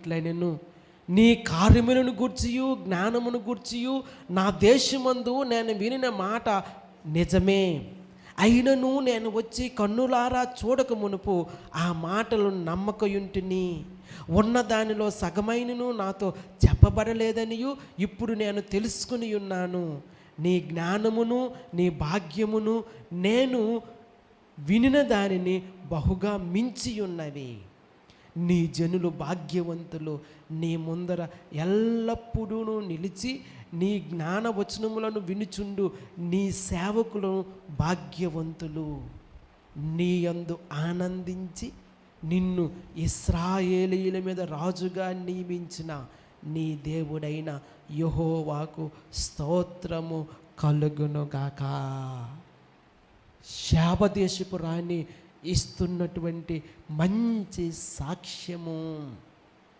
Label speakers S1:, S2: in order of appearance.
S1: ఇట్లనెను, నీ కార్యములను గూర్చియు జ్ఞానమును గూర్చియు నా దేశమందు నేను వినిన మాట నిజమే. అయినను నేను వచ్చి కన్నులారా చూడక మునుపు ఆ మాటలు నమ్మకయుంటిని. ఉన్న దానిలో సగమైనను నాతో చెప్పబడలేదనియు ఇప్పుడు నేను తెలుసుకుని ఉన్నాను. నీ జ్ఞానమును నీ భాగ్యమును నేను వినిన దానిని బహుగా మించి ఉన్నవి. నీ జనులు భాగ్యవంతులు, నీ ముందర ఎల్లప్పుడూ నిలిచి నీ జ్ఞాన వచనములను వినుచుండు నీ సేవకులను భాగ్యవంతులు. నీ యందు ఆనందించి నిన్ను ఇశ్రాయేలీయుల మీద రాజుగా నియమించిన నీ దేవుడైన యెహోవాకు స్తోత్రము కలుగునుగాక. శాపదేశపు రాణి ఇస్తున్నటువంటి మంచి సాక్ష్యము.